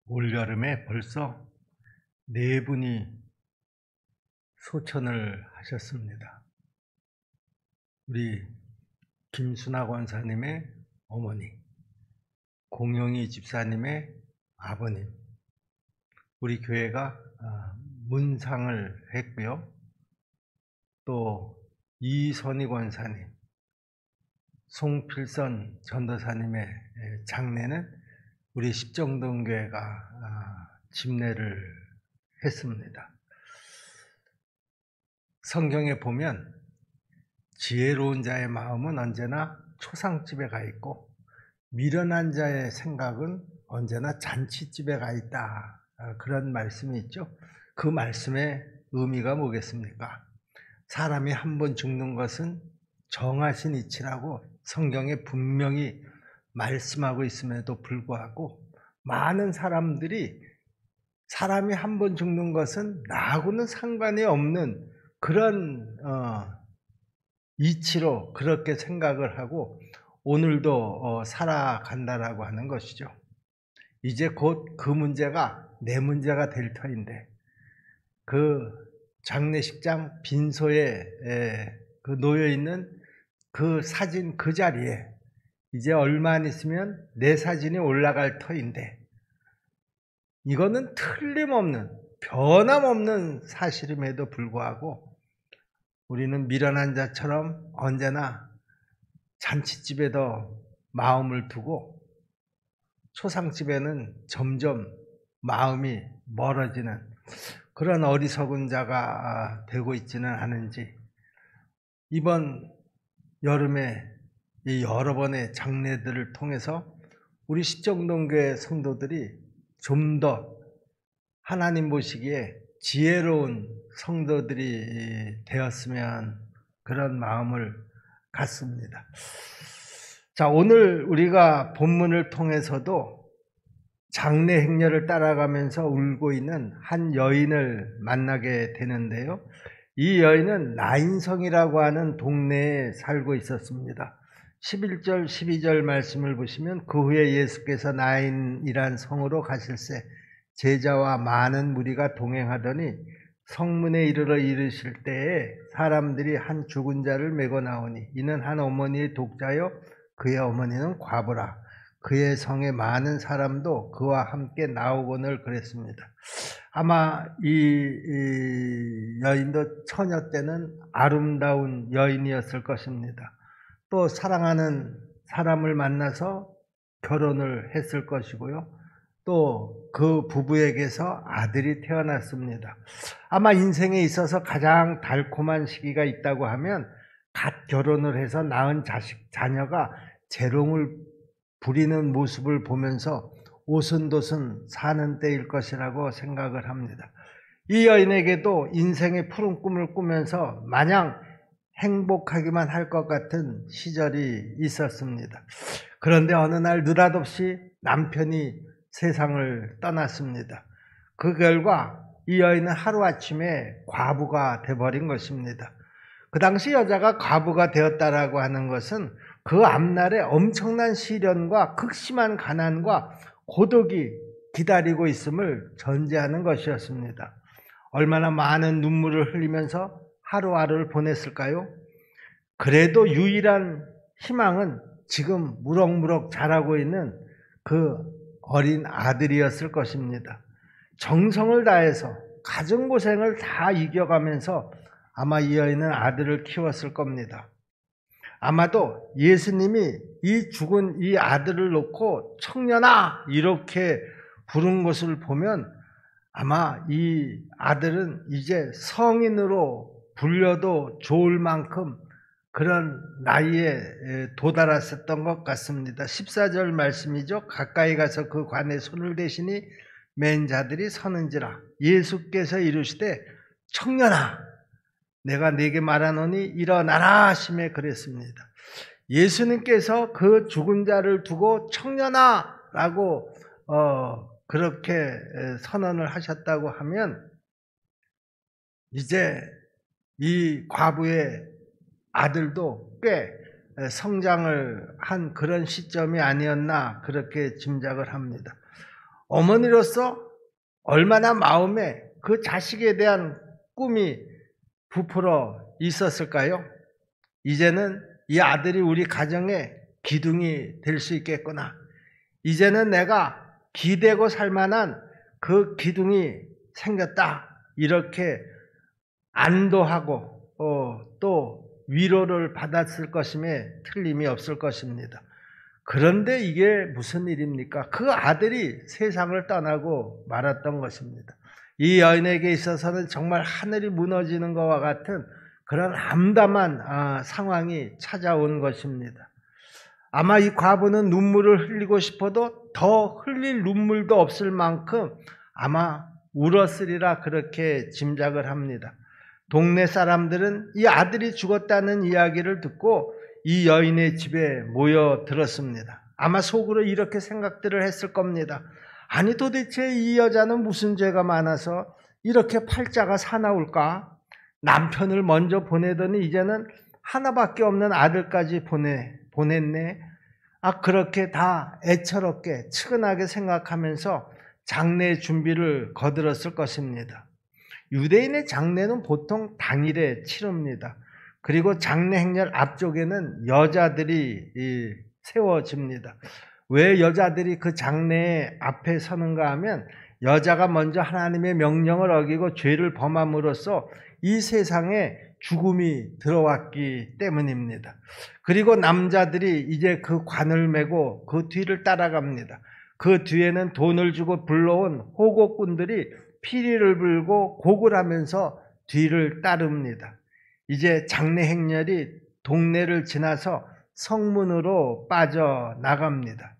올여름에 벌써 네 분이 소천을 하셨습니다. 우리 김순아 권사님의 어머니, 공영희 집사님의 아버님, 우리 교회가 문상을 했고요. 또 이선희 권사님, 송필선 전도사님의 장례는 우리 십정동교회가 집례를 했습니다. 성경에 보면 지혜로운 자의 마음은 언제나 초상집에 가 있고 미련한 자의 생각은 언제나 잔치집에 가 있다. 그런 말씀이 있죠. 그 말씀의 의미가 뭐겠습니까? 사람이 한 번 죽는 것은 정하신 이치라고 성경에 분명히 말씀하고 있음에도 불구하고 많은 사람들이 사람이 한 번 죽는 것은 나하고는 상관이 없는 그런 이치로 그렇게 생각을 하고 오늘도 살아간다라고 하는 것이죠. 이제 곧 그 문제가 내 문제가 될 터인데 그 장례식장 빈소에 그 놓여있는 그 사진 그 자리에 이제 얼마 안 있으면 내 사진이 올라갈 터인데 이거는 틀림없는 변함없는 사실임에도 불구하고 우리는 미련한 자처럼 언제나 잔치집에도 마음을 두고 초상집에는 점점 마음이 멀어지는 그런 어리석은 자가 되고 있지는 않은지 이번 여름에 이 여러 번의 장례들을 통해서 우리 십정동교회 성도들이 좀 더 하나님 보시기에 지혜로운 성도들이 되었으면 그런 마음을 갖습니다. 자, 오늘 우리가 본문을 통해서도 장례 행렬을 따라가면서 울고 있는 한 여인을 만나게 되는데요. 이 여인은 나인성이라고 하는 동네에 살고 있었습니다. 11절 12절 말씀을 보시면 그 후에 예수께서 나인이란 성으로 가실새 제자와 많은 무리가 동행하더니 성문에 이르러 이르실 때에 사람들이 한 죽은 자를 메고 나오니 이는 한 어머니의 독자요 그의 어머니는 과부라. 그의 성에 많은 사람도 그와 함께 나오거늘 그랬습니다. 아마 이 여인도 처녀 때는 아름다운 여인이었을 것입니다. 또 사랑하는 사람을 만나서 결혼을 했을 것이고요. 또 그 부부에게서 아들이 태어났습니다. 아마 인생에 있어서 가장 달콤한 시기가 있다고 하면 갓 결혼을 해서 낳은 자녀가 재롱을 부리는 모습을 보면서 오순도순 사는 때일 것이라고 생각을 합니다. 이 여인에게도 인생의 푸른 꿈을 꾸면서 마냥 행복하기만 할 것 같은 시절이 있었습니다. 그런데 어느 날 느닷없이 남편이 세상을 떠났습니다. 그 결과 이 여인은 하루아침에 과부가 되어버린 것입니다. 그 당시 여자가 과부가 되었다라고 하는 것은 그 앞날에 엄청난 시련과 극심한 가난과 고독이 기다리고 있음을 전제하는 것이었습니다. 얼마나 많은 눈물을 흘리면서 하루하루를 보냈을까요? 그래도 유일한 희망은 지금 무럭무럭 자라고 있는 그 어린 아들이었을 것입니다. 정성을 다해서 가정고생을 다 이겨가면서 아마 이 여인은 아들을 키웠을 겁니다. 아마도 예수님이 이 죽은 이 아들을 놓고 청년아 이렇게 부른 것을 보면 아마 이 아들은 이제 성인으로 불려도 좋을 만큼 그런 나이에 도달했었던 것 같습니다. 14절 말씀이죠. 가까이 가서 그 관에 손을 대시니 맨 자들이 서는지라. 예수께서 이르시되 청년아 내가 네게 말하노니 일어나라 하시매 그랬습니다. 예수님께서 그 죽은 자를 두고 청년아 라고 그렇게 선언을 하셨다고 하면 이제 이 과부의 아들도 꽤 성장을 한 그런 시점이 아니었나 그렇게 짐작을 합니다. 어머니로서 얼마나 마음에 그 자식에 대한 꿈이 부풀어 있었을까요? 이제는 이 아들이 우리 가정의 기둥이 될 수 있겠구나. 이제는 내가 기대고 살만한 그 기둥이 생겼다. 이렇게 안도하고 또 위로를 받았을 것임에 틀림이 없을 것입니다. 그런데 이게 무슨 일입니까? 그 아들이 세상을 떠나고 말았던 것입니다. 이 여인에게 있어서는 정말 하늘이 무너지는 것과 같은 그런 암담한 상황이 찾아온 것입니다. 아마 이 과부는 눈물을 흘리고 싶어도 더 흘릴 눈물도 없을 만큼 아마 울었으리라 그렇게 짐작을 합니다. 동네 사람들은 이 아들이 죽었다는 이야기를 듣고 이 여인의 집에 모여들었습니다. 아마 속으로 이렇게 생각들을 했을 겁니다. 아니 도대체 이 여자는 무슨 죄가 많아서 이렇게 팔자가 사나울까? 남편을 먼저 보내더니 이제는 하나밖에 없는 아들까지 보냈네. 그렇게 다 애처롭게 측은하게 생각하면서 장례 준비를 거들었을 것입니다. 유대인의 장례는 보통 당일에 치릅니다. 그리고 장례 행렬 앞쪽에는 여자들이 세워집니다. 왜 여자들이 그 장례 앞에 서는가 하면 여자가 먼저 하나님의 명령을 어기고 죄를 범함으로써 이 세상에 죽음이 들어왔기 때문입니다. 그리고 남자들이 이제 그 관을 메고 그 뒤를 따라갑니다. 그 뒤에는 돈을 주고 불러온 호곡꾼들이 피리를 불고 곡을 하면서 뒤를 따릅니다. 이제 장례 행렬이 동네를 지나서 성문으로 빠져나갑니다.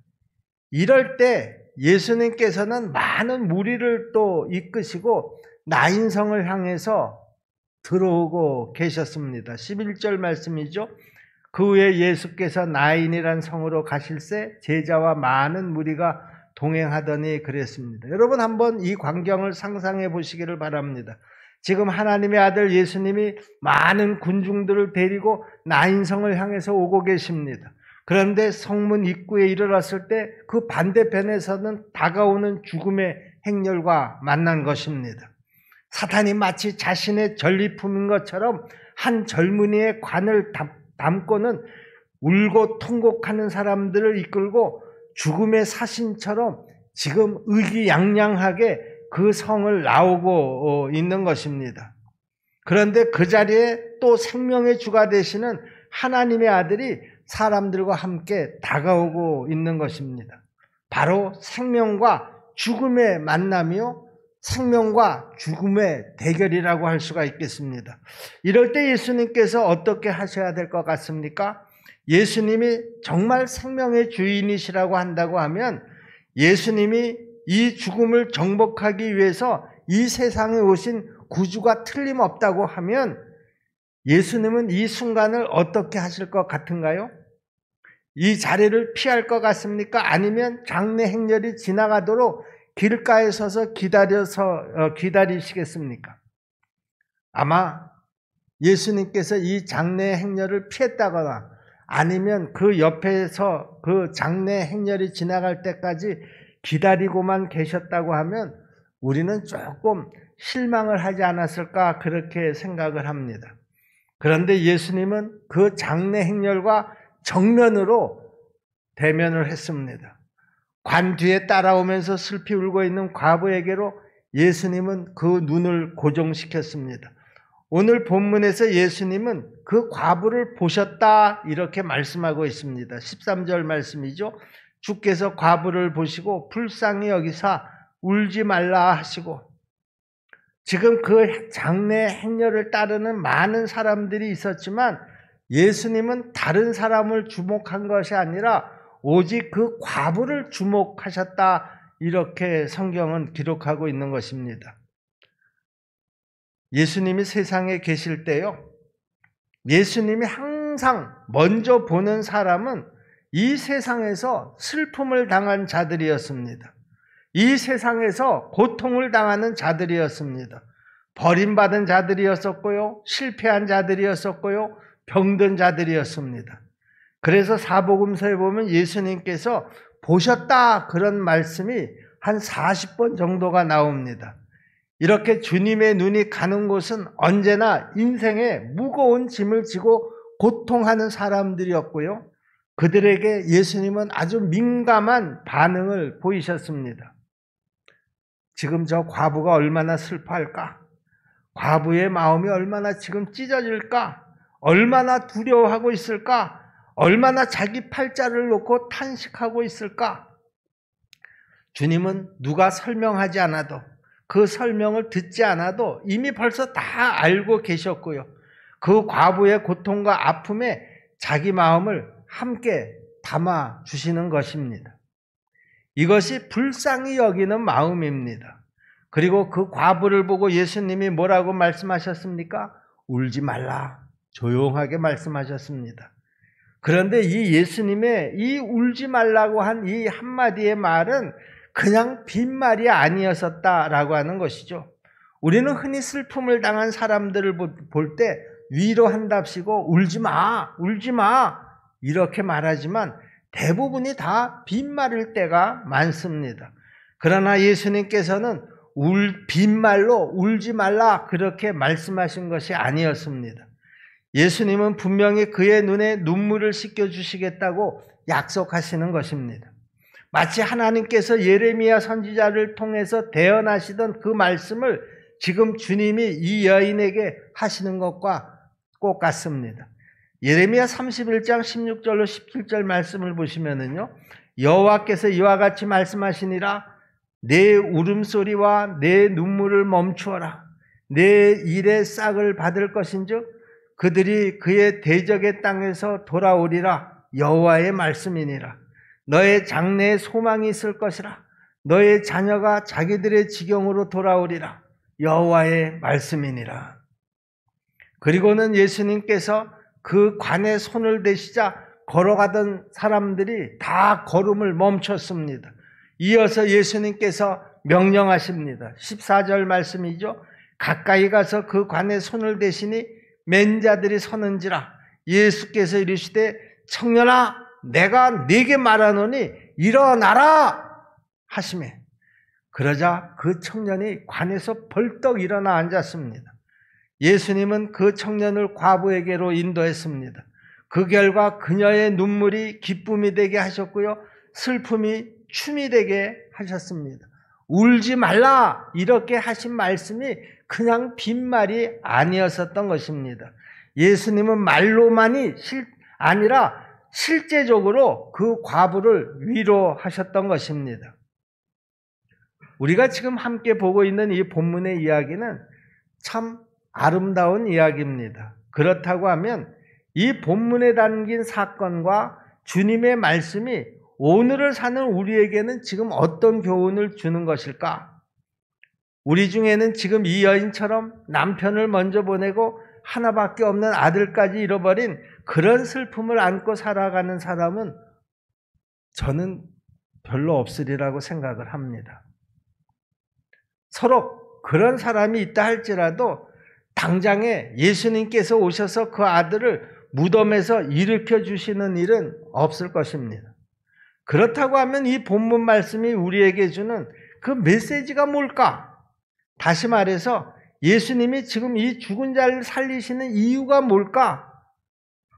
이럴 때 예수님께서는 많은 무리를 또 이끄시고 나인성을 향해서 들어오고 계셨습니다. 11절 말씀이죠. 그 후에 예수께서 나인이란 성으로 가실새 제자와 많은 무리가 동행하더니 그랬습니다. 여러분 한번 이 광경을 상상해 보시기를 바랍니다. 지금 하나님의 아들 예수님이 많은 군중들을 데리고 나인성을 향해서 오고 계십니다. 그런데 성문 입구에 이르렀을 때 그 반대편에서는 다가오는 죽음의 행렬과 만난 것입니다. 사탄이 마치 자신의 전리품인 것처럼 한 젊은이의 관을 담고는 울고 통곡하는 사람들을 이끌고 죽음의 사신처럼 지금 의기양양하게 그 성을 나오고 있는 것입니다. 그런데 그 자리에 또 생명의 주가 되시는 하나님의 아들이 사람들과 함께 다가오고 있는 것입니다. 바로 생명과 죽음의 만남이요, 생명과 죽음의 대결이라고 할 수가 있겠습니다. 이럴 때 예수님께서 어떻게 하셔야 될 것 같습니까? 예수님이 정말 생명의 주인이시라고 한다고 하면 예수님이 이 죽음을 정복하기 위해서 이 세상에 오신 구주가 틀림없다고 하면 예수님은 이 순간을 어떻게 하실 것 같은가요? 이 자리를 피할 것 같습니까? 아니면 장례 행렬이 지나가도록 길가에 서서 기다리시겠습니까? 아마 예수님께서 이 장례 행렬을 피했다거나 아니면 그 옆에서 그 장례 행렬이 지나갈 때까지 기다리고만 계셨다고 하면 우리는 조금 실망을 하지 않았을까 그렇게 생각을 합니다. 그런데 예수님은 그 장례 행렬과 정면으로 대면을 했습니다. 관 뒤에 따라오면서 슬피 울고 있는 과부에게로 예수님은 그 눈을 고정시켰습니다. 오늘 본문에서 예수님은 그 과부를 보셨다 이렇게 말씀하고 있습니다. 13절 말씀이죠. 주께서 과부를 보시고 불쌍히 여기사 울지 말라 하시고, 지금 그 장례 행렬을 따르는 많은 사람들이 있었지만 예수님은 다른 사람을 주목한 것이 아니라 오직 그 과부를 주목하셨다 이렇게 성경은 기록하고 있는 것입니다. 예수님이 세상에 계실 때요, 예수님이 항상 먼저 보는 사람은 이 세상에서 슬픔을 당한 자들이었습니다. 이 세상에서 고통을 당하는 자들이었습니다. 버림받은 자들이었었고요, 실패한 자들이었었고요, 병든 자들이었습니다. 그래서 사복음서에 보면 예수님께서 보셨다 그런 말씀이 한 40번 정도가 나옵니다. 이렇게 주님의 눈이 가는 곳은 언제나 인생의 무거운 짐을 지고 고통하는 사람들이었고요. 그들에게 예수님은 아주 민감한 반응을 보이셨습니다. 지금 저 과부가 얼마나 슬퍼할까? 과부의 마음이 얼마나 지금 찢어질까? 얼마나 두려워하고 있을까? 얼마나 자기 팔자를 놓고 탄식하고 있을까? 주님은 누가 설명하지 않아도, 그 설명을 듣지 않아도 이미 벌써 다 알고 계셨고요. 그 과부의 고통과 아픔에 자기 마음을 함께 담아 주시는 것입니다. 이것이 불쌍히 여기는 마음입니다. 그리고 그 과부를 보고 예수님이 뭐라고 말씀하셨습니까? 울지 말라. 조용하게 말씀하셨습니다. 그런데 이 예수님의 이 울지 말라고 한 이 한마디의 말은 그냥 빈말이 아니었었다라고 하는 것이죠. 우리는 흔히 슬픔을 당한 사람들을 볼 때 위로한답시고 울지 마, 울지 마 이렇게 말하지만 대부분이 다 빈말일 때가 많습니다. 그러나 예수님께서는 빈말로 울지 말라 그렇게 말씀하신 것이 아니었습니다. 예수님은 분명히 그의 눈에 눈물을 씻겨주시겠다고 약속하시는 것입니다. 마치 하나님께서 예레미야 선지자를 통해서 대언하시던 그 말씀을 지금 주님이 이 여인에게 하시는 것과 꼭 같습니다. 예레미야 31장 16절로 17절 말씀을 보시면은요, 여호와께서 이와 같이 말씀하시니라. 내 울음소리와 내 눈물을 멈추어라. 내 일의 싹을 받을 것인즉 그들이 그의 대적의 땅에서 돌아오리라. 여호와의 말씀이니라. 너의 장래에 소망이 있을 것이라. 너의 자녀가 자기들의 지경으로 돌아오리라. 여호와의 말씀이니라. 그리고는 예수님께서 그 관에 손을 대시자 걸어가던 사람들이 다 걸음을 멈췄습니다. 이어서 예수님께서 명령하십니다. 14절 말씀이죠. 가까이 가서 그 관에 손을 대시니 맨 자들이 서는지라. 예수께서 이르시되 청년아 내가 네게 말하노니 일어나라 하시매 그러자 그 청년이 관에서 벌떡 일어나 앉았습니다. 예수님은 그 청년을 과부에게로 인도했습니다. 그 결과 그녀의 눈물이 기쁨이 되게 하셨고요. 슬픔이 춤이 되게 하셨습니다. 울지 말라 이렇게 하신 말씀이 그냥 빈말이 아니었었던 것입니다. 예수님은 말로만이 아니라 실제적으로 그 과부를 위로하셨던 것입니다. 우리가 지금 함께 보고 있는 이 본문의 이야기는 참 아름다운 이야기입니다. 그렇다고 하면 이 본문에 담긴 사건과 주님의 말씀이 오늘을 사는 우리에게는 지금 어떤 교훈을 주는 것일까? 우리 중에는 지금 이 여인처럼 남편을 먼저 보내고 하나밖에 없는 아들까지 잃어버린 그런 슬픔을 안고 살아가는 사람은 저는 별로 없으리라고 생각을 합니다. 서로 그런 사람이 있다 할지라도 당장에 예수님께서 오셔서 그 아들을 무덤에서 일으켜 주시는 일은 없을 것입니다. 그렇다고 하면 이 본문 말씀이 우리에게 주는 그 메시지가 뭘까? 다시 말해서 예수님이 지금 이 죽은 자를 살리시는 이유가 뭘까?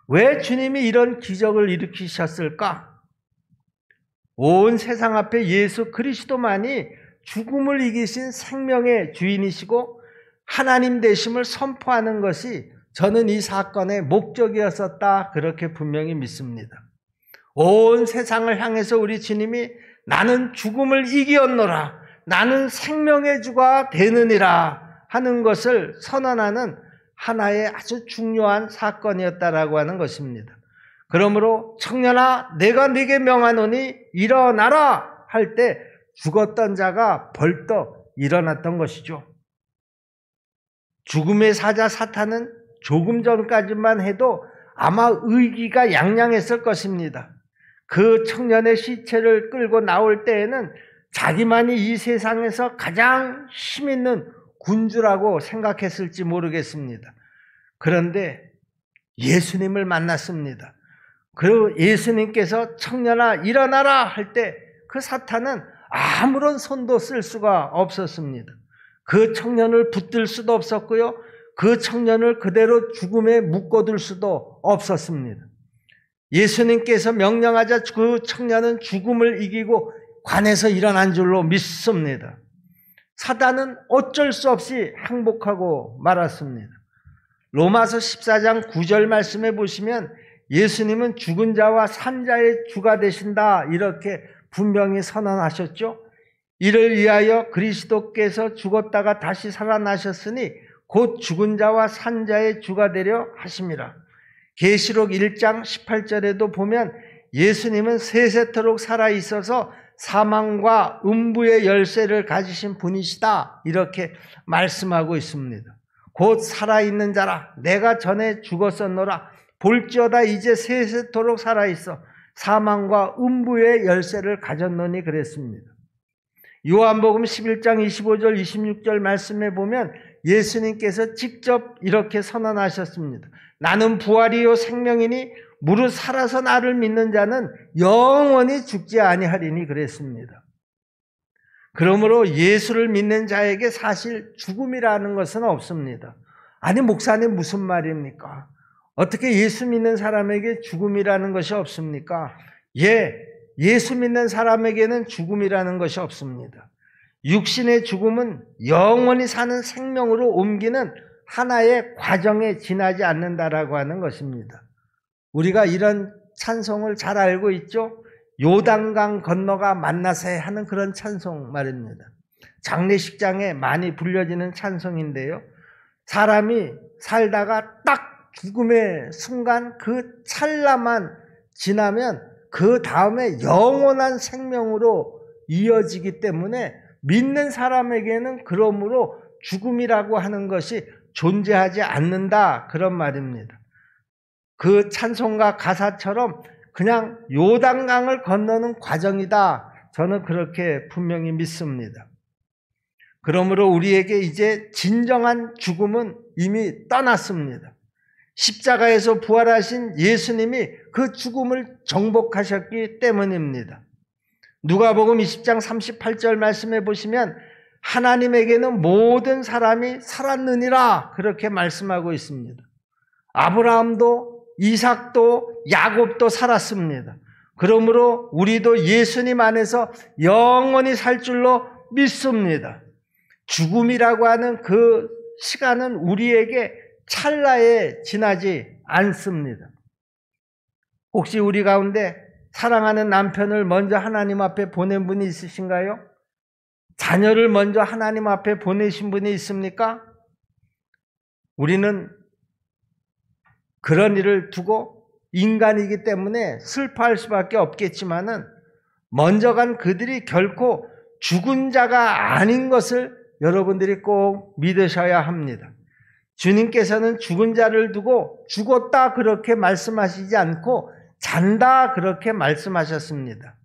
왜 주님이 이런 기적을 일으키셨을까? 온 세상 앞에 예수 그리스도만이 죽음을 이기신 생명의 주인이시고 하나님 되심을 선포하는 것이 저는 이 사건의 목적이었었다 그렇게 분명히 믿습니다. 온 세상을 향해서 우리 주님이 나는 죽음을 이기었노라 나는 생명의 주가 되느니라 하는 것을 선언하는 하나의 아주 중요한 사건이었다라고 하는 것입니다. 그러므로 청년아 내가 네게 명하노니 일어나라 할 때 죽었던 자가 벌떡 일어났던 것이죠. 죽음의 사자 사탄은 조금 전까지만 해도 아마 의기가 양양했을 것입니다. 그 청년의 시체를 끌고 나올 때에는 자기만이 이 세상에서 가장 힘 있는 군주라고 생각했을지 모르겠습니다. 그런데 예수님을 만났습니다. 그 예수님께서 청년아 일어나라 할 때 그 사탄은 아무런 손도 쓸 수가 없었습니다. 그 청년을 붙들 수도 없었고요. 그 청년을 그대로 죽음에 묶어둘 수도 없었습니다. 예수님께서 명령하자 그 청년은 죽음을 이기고 관에서 일어난 줄로 믿습니다. 사단은 어쩔 수 없이 항복하고 말았습니다. 로마서 14장 9절 말씀에 보시면 예수님은 죽은 자와 산 자의 주가 되신다 이렇게 분명히 선언하셨죠. 이를 위하여 그리스도께서 죽었다가 다시 살아나셨으니 곧 죽은 자와 산 자의 주가 되려 하심이라. 계시록 1장 18절에도 보면 예수님은 세세토록 살아있어서 사망과 음부의 열쇠를 가지신 분이시다 이렇게 말씀하고 있습니다. 곧 살아있는 자라 내가 전에 죽었었노라 볼지어다 이제 세세토록 살아있어 사망과 음부의 열쇠를 가졌노니 그랬습니다. 요한복음 11장 25절 26절 말씀에 보면 예수님께서 직접 이렇게 선언하셨습니다. 나는 부활이요 생명이니 무릇 살아서 나를 믿는 자는 영원히 죽지 아니하리니 그랬습니다. 그러므로 예수를 믿는 자에게 사실 죽음이라는 것은 없습니다. 아니 목사님 무슨 말입니까? 어떻게 예수 믿는 사람에게 죽음이라는 것이 없습니까? 예수 믿는 사람에게는 죽음이라는 것이 없습니다. 육신의 죽음은 영원히 사는 생명으로 옮기는 하나의 과정에 지나지 않는다라고 하는 것입니다. 우리가 이런 찬송을 잘 알고 있죠? 요단강 건너가 만나세 하는 그런 찬송 말입니다. 장례식장에 많이 불려지는 찬송인데요. 사람이 살다가 딱 죽음의 순간 그 찰나만 지나면 그 다음에 영원한 생명으로 이어지기 때문에 믿는 사람에게는 그러므로 죽음이라고 하는 것이 존재하지 않는다 그런 말입니다. 그 찬송가 가사처럼 그냥 요단강을 건너는 과정이다. 저는 그렇게 분명히 믿습니다. 그러므로 우리에게 이제 진정한 죽음은 이미 떠났습니다. 십자가에서 부활하신 예수님이 그 죽음을 정복하셨기 때문입니다. 누가복음 20장 38절 말씀해 보시면 하나님에게는 모든 사람이 살았느니라 그렇게 말씀하고 있습니다. 아브라함도 이삭도 야곱도 살았습니다. 그러므로 우리도 예수님 안에서 영원히 살 줄로 믿습니다. 죽음이라고 하는 그 시간은 우리에게 찰나에 지나지 않습니다. 혹시 우리 가운데 사랑하는 남편을 먼저 하나님 앞에 보낸 분이 있으신가요? 자녀를 먼저 하나님 앞에 보내신 분이 있습니까? 우리는 그런 일을 두고 인간이기 때문에 슬퍼할 수밖에 없겠지만은 먼저 간 그들이 결코 죽은 자가 아닌 것을 여러분들이 꼭 믿으셔야 합니다. 주님께서는 죽은 자를 두고 죽었다 그렇게 말씀하시지 않고 잔다 그렇게 말씀하셨습니다.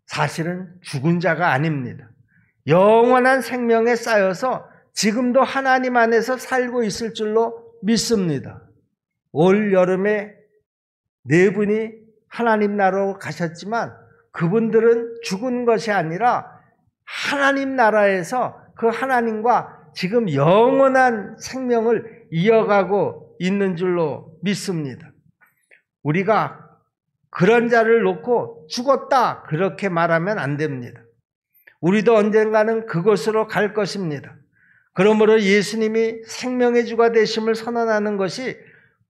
사실은 죽은 자가 아닙니다. 영원한 생명에 쌓여서 지금도 하나님 안에서 살고 있을 줄로 믿습니다. 올 여름에 4분이 하나님 나라로 가셨지만 그분들은 죽은 것이 아니라 하나님 나라에서 그 하나님과 지금 영원한 생명을 이어가고 있는 줄로 믿습니다. 우리가 그런 자를 놓고 죽었다 그렇게 말하면 안 됩니다. 우리도 언젠가는 그곳으로 갈 것입니다. 그러므로 예수님이 생명의 주가 되심을 선언하는 것이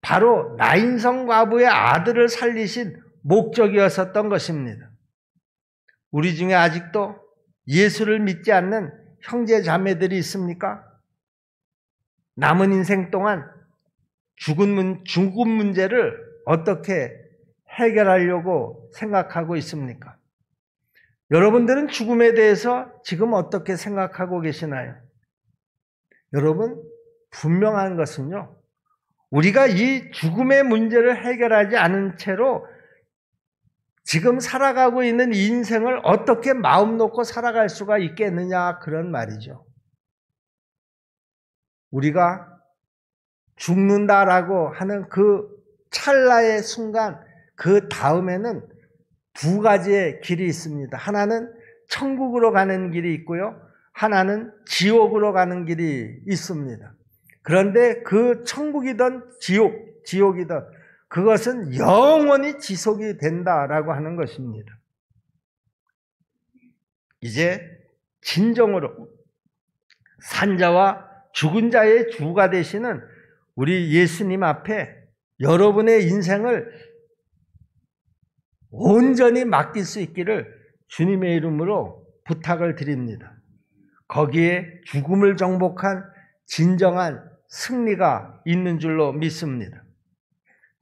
바로 나인성 과부의 아들을 살리신 목적이었었던 것입니다. 우리 중에 아직도 예수를 믿지 않는 형제 자매들이 있습니까? 남은 인생 동안 죽음 문제를 어떻게 해결하려고 생각하고 있습니까? 여러분들은 죽음에 대해서 지금 어떻게 생각하고 계시나요? 여러분, 분명한 것은요, 우리가 이 죽음의 문제를 해결하지 않은 채로 지금 살아가고 있는 인생을 어떻게 마음 놓고 살아갈 수가 있겠느냐 그런 말이죠. 우리가 죽는다라고 하는 그 찰나의 순간 그 다음에는 2가지의 길이 있습니다. 하나는 천국으로 가는 길이 있고요. 하나는 지옥으로 가는 길이 있습니다. 그런데 그 천국이든 지옥이든 그것은 영원히 지속이 된다라고 하는 것입니다. 이제 진정으로 산자와 죽은 자의 주가 되시는 우리 예수님 앞에 여러분의 인생을 온전히 맡길 수 있기를 주님의 이름으로 부탁을 드립니다. 거기에 죽음을 정복한 진정한 승리가 있는 줄로 믿습니다.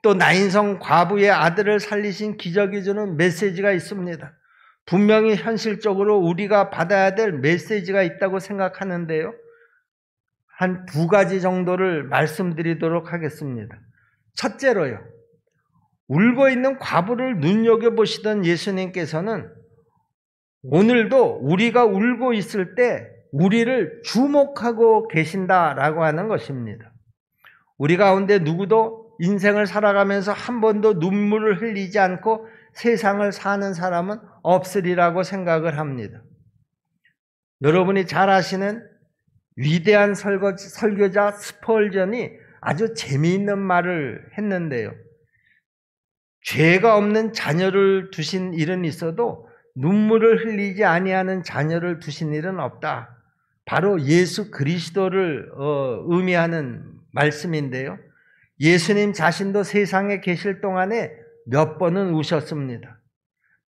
또 나인성 과부의 아들을 살리신 기적이 주는 메시지가 있습니다. 분명히 현실적으로 우리가 받아야 될 메시지가 있다고 생각하는데요. 한 2가지 정도를 말씀드리도록 하겠습니다. 첫째로요. 울고 있는 과부를 눈여겨보시던 예수님께서는 오늘도 우리가 울고 있을 때 우리를 주목하고 계신다라고 하는 것입니다. 우리 가운데 누구도 인생을 살아가면서 한 번도 눈물을 흘리지 않고 세상을 사는 사람은 없으리라고 생각을 합니다. 여러분이 잘 아시는 위대한 설교자 스펄전이 아주 재미있는 말을 했는데요. 죄가 없는 자녀를 두신 일은 있어도 눈물을 흘리지 아니하는 자녀를 두신 일은 없다. 바로 예수 그리스도를 의미하는 말씀인데요. 예수님 자신도 세상에 계실 동안에 몇 번은 우셨습니다.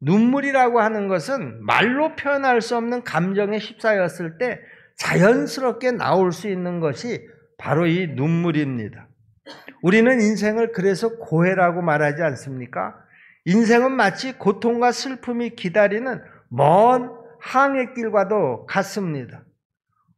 눈물이라고 하는 것은 말로 표현할 수 없는 감정에 휩싸였을 때 자연스럽게 나올 수 있는 것이 바로 이 눈물입니다. 우리는 인생을 그래서 고해라고 말하지 않습니까? 인생은 마치 고통과 슬픔이 기다리는 먼 항해길과도 같습니다.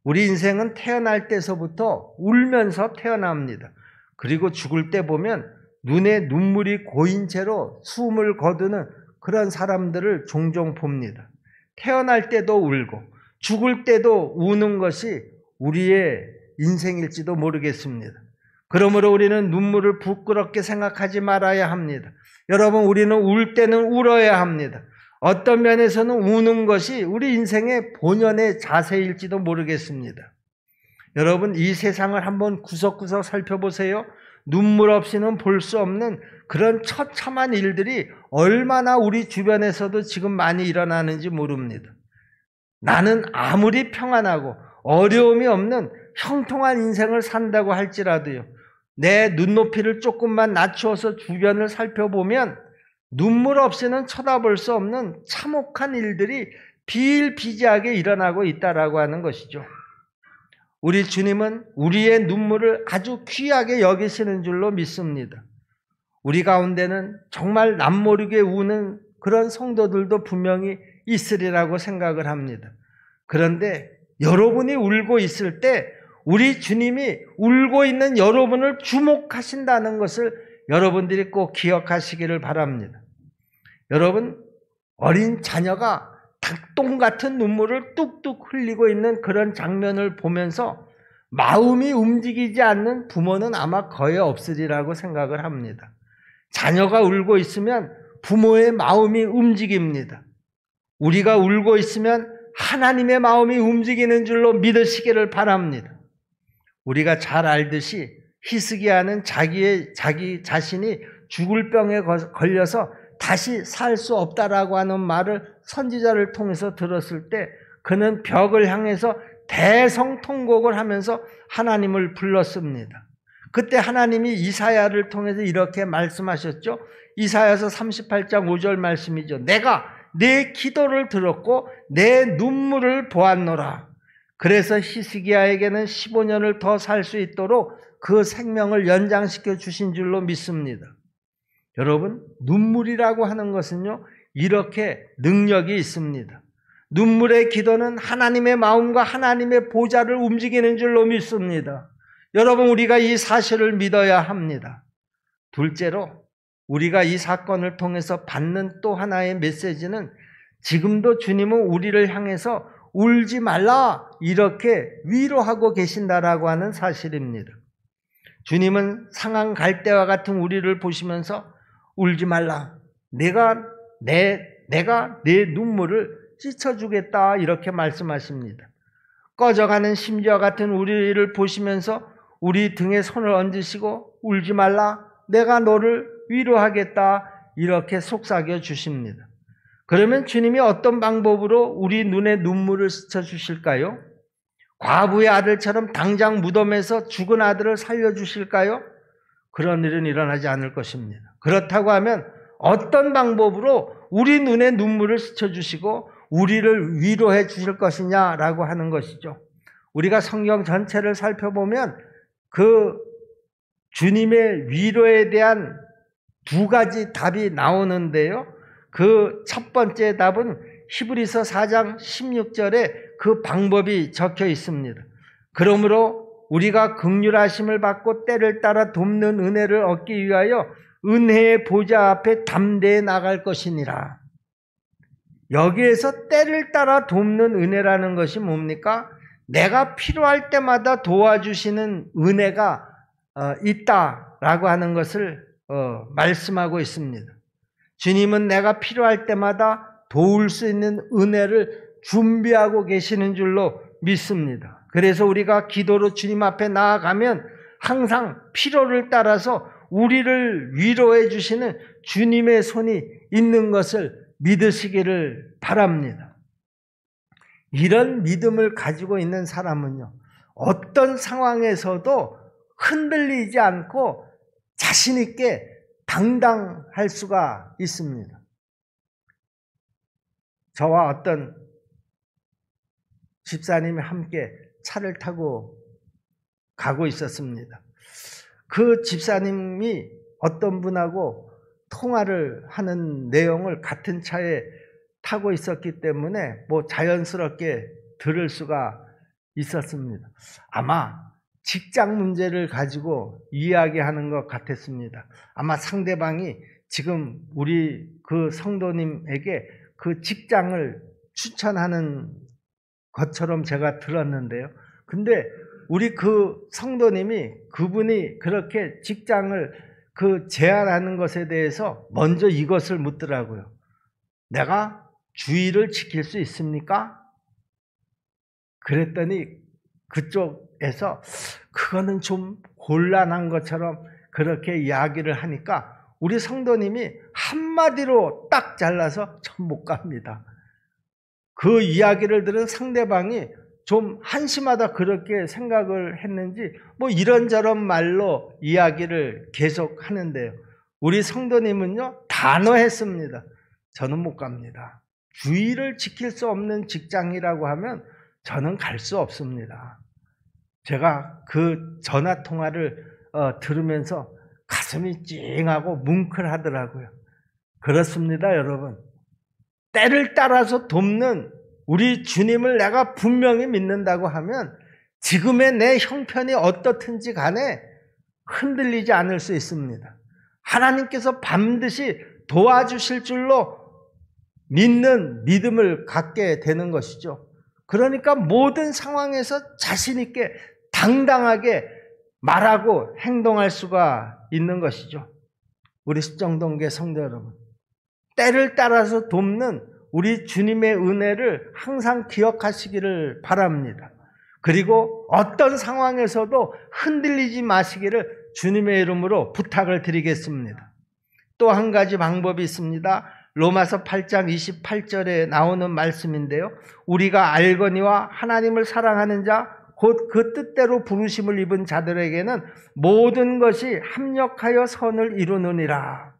우리 인생은 태어날 때서부터 울면서 태어납니다. 그리고 죽을 때 보면 눈에 눈물이 고인 채로 숨을 거두는 그런 사람들을 종종 봅니다. 태어날 때도 울고 죽을 때도 우는 것이 우리의 인생일지도 모르겠습니다. 그러므로 우리는 눈물을 부끄럽게 생각하지 말아야 합니다. 여러분, 우리는 울 때는 울어야 합니다. 어떤 면에서는 우는 것이 우리 인생의 본연의 자세일지도 모르겠습니다. 여러분, 이 세상을 한번 구석구석 살펴보세요. 눈물 없이는 볼 수 없는 그런 처참한 일들이 얼마나 우리 주변에서도 지금 많이 일어나는지 모릅니다. 나는 아무리 평안하고 어려움이 없는 형통한 인생을 산다고 할지라도요, 내 눈높이를 조금만 낮추어서 주변을 살펴보면 눈물 없이는 쳐다볼 수 없는 참혹한 일들이 비일비재하게 일어나고 있다라고 하는 것이죠. 우리 주님은 우리의 눈물을 아주 귀하게 여기시는 줄로 믿습니다. 우리 가운데는 정말 남모르게 우는 그런 성도들도 분명히 있으리라고 생각을 합니다. 그런데 여러분이 울고 있을 때 우리 주님이 울고 있는 여러분을 주목하신다는 것을 여러분들이 꼭 기억하시기를 바랍니다. 여러분, 어린 자녀가 닭똥 같은 눈물을 뚝뚝 흘리고 있는 그런 장면을 보면서 마음이 움직이지 않는 부모는 아마 거의 없으리라고 생각을 합니다. 자녀가 울고 있으면 부모의 마음이 움직입니다. 우리가 울고 있으면 하나님의 마음이 움직이는 줄로 믿으시기를 바랍니다. 우리가 잘 알듯이 히스기야는 자기 자신이 죽을 병에 걸려서 다시 살 수 없다라고 하는 말을 선지자를 통해서 들었을 때 그는 벽을 향해서 대성통곡을 하면서 하나님을 불렀습니다. 그때 하나님이 이사야를 통해서 이렇게 말씀하셨죠. 이사야서 38장 5절 말씀이죠. 내가 내 기도를 들었고 내 눈물을 보았노라. 그래서 히스기야에게는 15년을 더 살 수 있도록 그 생명을 연장시켜 주신 줄로 믿습니다. 여러분, 눈물이라고 하는 것은요, 이렇게 능력이 있습니다. 눈물의 기도는 하나님의 마음과 하나님의 보좌를 움직이는 줄로 믿습니다. 여러분, 우리가 이 사실을 믿어야 합니다. 둘째로, 우리가 이 사건을 통해서 받는 또 하나의 메시지는 지금도 주님은 우리를 향해서 울지 말라 이렇게 위로하고 계신다라고 하는 사실입니다. 주님은 상한 갈대와 같은 우리를 보시면서 울지 말라. 내가 내 눈물을 씻어주겠다 이렇게 말씀하십니다. 꺼져가는 심지와 같은 우리를 보시면서 우리 등에 손을 얹으시고 울지 말라 내가 너를 위로하겠다 이렇게 속삭여 주십니다. 그러면 주님이 어떤 방법으로 우리 눈에 눈물을 스쳐 주실까요? 과부의 아들처럼 당장 무덤에서 죽은 아들을 살려주실까요? 그런 일은 일어나지 않을 것입니다. 그렇다고 하면 어떤 방법으로 우리 눈에 눈물을 스쳐주시고 우리를 위로해 주실 것이냐라고 하는 것이죠. 우리가 성경 전체를 살펴보면 그 주님의 위로에 대한 두 가지 답이 나오는데요. 그 첫 번째 답은 히브리서 4장 16절에 그 방법이 적혀 있습니다. 그러므로 우리가 긍휼하심을 받고 때를 따라 돕는 은혜를 얻기 위하여 은혜의 보좌 앞에 담대히 나갈 것이니라. 여기에서 때를 따라 돕는 은혜라는 것이 뭡니까? 내가 필요할 때마다 도와주시는 은혜가 있다라고 하는 것을 말씀하고 있습니다. 주님은 내가 필요할 때마다 도울 수 있는 은혜를 준비하고 계시는 줄로 믿습니다. 그래서 우리가 기도로 주님 앞에 나아가면 항상 필요를 따라서 우리를 위로해 주시는 주님의 손이 있는 것을 믿으시기를 바랍니다. 이런 믿음을 가지고 있는 사람은요, 어떤 상황에서도 흔들리지 않고 자신 있게 당당할 수가 있습니다. 저와 어떤 집사님이 함께 차를 타고 가고 있었습니다. 그 집사님이 어떤 분하고 통화를 하는 내용을 같은 차에 타고 있었기 때문에 자연스럽게 들을 수가 있었습니다. 아마 직장 문제를 가지고 이야기하는 것 같았습니다. 아마 상대방이 지금 우리 그 성도님에게 그 직장을 추천하는 것처럼 제가 들었는데요. 근데 우리 그 성도님이 그분이 그렇게 직장을 제안하는 것에 대해서 먼저 이것을 묻더라고요. 내가 주의를 지킬 수 있습니까? 그랬더니 그쪽에서 그거는 좀 곤란한 것처럼 그렇게 이야기를 하니까 우리 성도님이 한마디로 딱 잘라서 전 못 갑니다. 그 이야기를 들은 상대방이 좀 한심하다 그렇게 생각을 했는지 이런저런 말로 이야기를 계속 하는데요. 우리 성도님은요 단호했습니다. 저는 못 갑니다. 주의를 지킬 수 없는 직장이라고 하면 저는 갈 수 없습니다. 제가 그 전화 통화를 들으면서 가슴이 찡하고 뭉클하더라고요. 그렇습니다, 여러분. 때를 따라서 돕는 우리 주님을 내가 분명히 믿는다고 하면 지금의 내 형편이 어떻든지 간에 흔들리지 않을 수 있습니다. 하나님께서 반드시 도와주실 줄로 믿는 믿음을 갖게 되는 것이죠. 그러니까 모든 상황에서 자신 있게 당당하게 말하고 행동할 수가 있는 것이죠. 우리 십정동계 성도 여러분, 때를 따라서 돕는 우리 주님의 은혜를 항상 기억하시기를 바랍니다. 그리고 어떤 상황에서도 흔들리지 마시기를 주님의 이름으로 부탁을 드리겠습니다. 또 한 가지 방법이 있습니다. 로마서 8장 28절에 나오는 말씀인데요. 우리가 알거니와 하나님을 사랑하는 자 곧 그 뜻대로 부르심을 입은 자들에게는 모든 것이 합력하여 선을 이루느니라.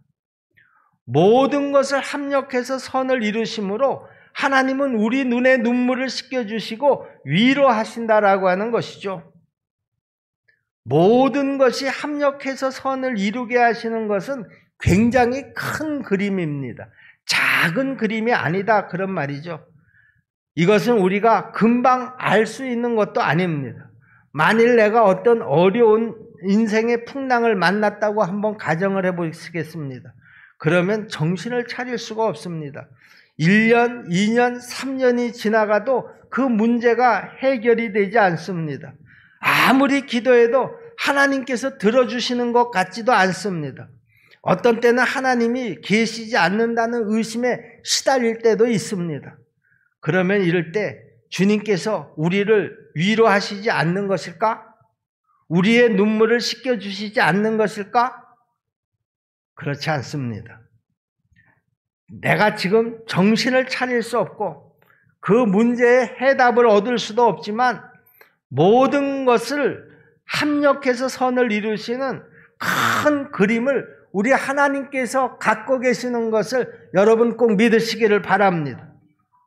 모든 것을 합력해서 선을 이루심으로 하나님은 우리 눈에 눈물을 씻겨주시고 위로하신다라고 하는 것이죠. 모든 것이 합력해서 선을 이루게 하시는 것은 굉장히 큰 그림입니다. 작은 그림이 아니다 그런 말이죠. 이것은 우리가 금방 알 수 있는 것도 아닙니다. 만일 내가 어떤 어려운 인생의 풍랑을 만났다고 한번 가정을 해보시겠습니다. 그러면 정신을 차릴 수가 없습니다. 1년, 2년, 3년이 지나가도 그 문제가 해결이 되지 않습니다. 아무리 기도해도 하나님께서 들어주시는 것 같지도 않습니다. 어떤 때는 하나님이 계시지 않는다는 의심에 시달릴 때도 있습니다. 그러면 이럴 때 주님께서 우리를 위로하시지 않는 것일까? 우리의 눈물을 씻겨주시지 않는 것일까? 그렇지 않습니다. 내가 지금 정신을 차릴 수 없고 그 문제의 해답을 얻을 수도 없지만 모든 것을 합력해서 선을 이루시는 큰 그림을 우리 하나님께서 갖고 계시는 것을 여러분 꼭 믿으시기를 바랍니다.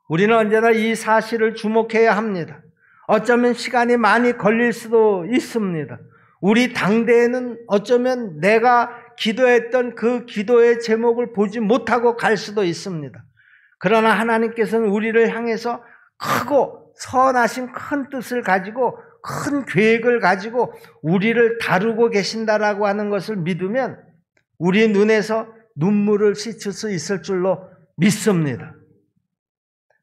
우리는 언제나 이 사실을 주목해야 합니다. 어쩌면 시간이 많이 걸릴 수도 있습니다. 우리 당대에는 어쩌면 내가 기도했던 그 기도의 제목을 보지 못하고 갈 수도 있습니다. 그러나 하나님께서는 우리를 향해서 크고 선하신 큰 뜻을 가지고 큰 계획을 가지고 우리를 다루고 계신다라고 하는 것을 믿으면 우리 눈에서 눈물을 씻을 수 있을 줄로 믿습니다.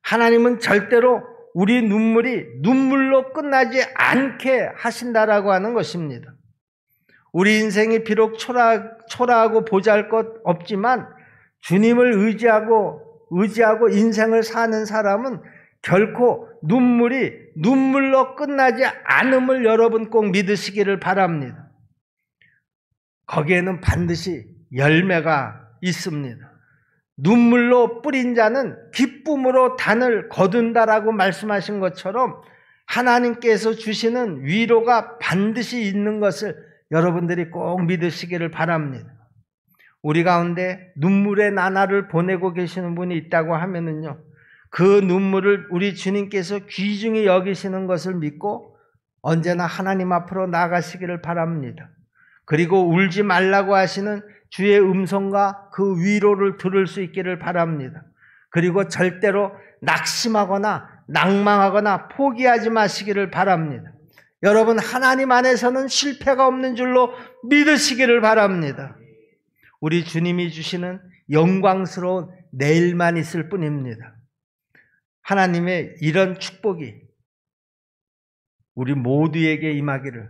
하나님은 절대로 우리 눈물이 눈물로 끝나지 않게 하신다라고 하는 것입니다. 우리 인생이 비록 초라하고 보잘것 없지만 주님을 의지하고 인생을 사는 사람은 결코 눈물이 눈물로 끝나지 않음을 여러분 꼭 믿으시기를 바랍니다. 거기에는 반드시 열매가 있습니다. 눈물로 뿌린 자는 기쁨으로 단을 거둔다라고 말씀하신 것처럼 하나님께서 주시는 위로가 반드시 있는 것을 여러분들이 꼭 믿으시기를 바랍니다. 우리 가운데 눈물의 나날을 보내고 계시는 분이 있다고 하면은요, 그 눈물을 우리 주님께서 귀중히 여기시는 것을 믿고 언제나 하나님 앞으로 나가시기를 바랍니다. 그리고 울지 말라고 하시는 주의 음성과 그 위로를 들을 수 있기를 바랍니다. 그리고 절대로 낙심하거나 낭망하거나 포기하지 마시기를 바랍니다. 여러분, 하나님 안에서는 실패가 없는 줄로 믿으시기를 바랍니다. 우리 주님이 주시는 영광스러운 내일만 있을 뿐입니다. 하나님의 이런 축복이 우리 모두에게 임하기를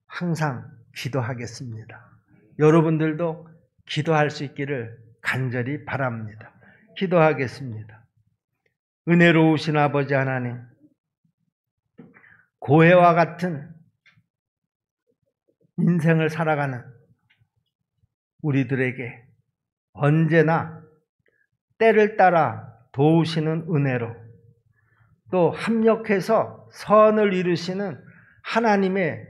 항상 기도하겠습니다. 여러분들도 기도할 수 있기를 간절히 바랍니다. 기도하겠습니다. 은혜로우신 아버지 하나님, 고해와 같은 인생을 살아가는 우리들에게 언제나 때를 따라 도우시는 은혜로 또 합력해서 선을 이루시는 하나님의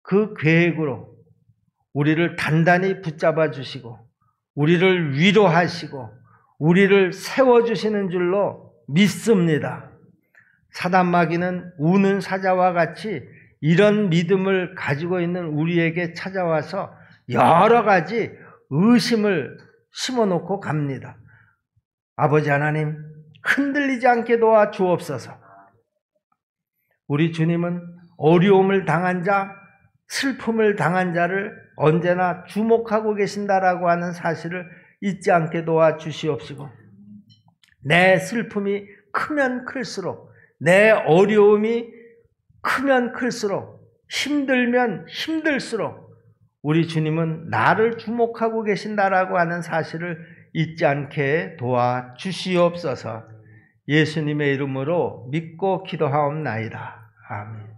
그 계획으로 우리를 단단히 붙잡아 주시고 우리를 위로하시고 우리를 세워주시는 줄로 믿습니다. 사단마귀는 우는 사자와 같이 이런 믿음을 가지고 있는 우리에게 찾아와서 여러 가지 의심을 심어놓고 갑니다. 아버지 하나님, 흔들리지 않게 도와 주옵소서. 우리 주님은 어려움을 당한 자, 슬픔을 당한 자를 언제나 주목하고 계신다라고 하는 사실을 잊지 않게 도와 주시옵시고, 내 슬픔이 크면 클수록, 내 어려움이 크면 클수록, 힘들면 힘들수록 우리 주님은 나를 주목하고 계신다라고 하는 사실을 잊지 않게 도와 주시옵소서. 예수님의 이름으로 믿고 기도하옵나이다. 아멘.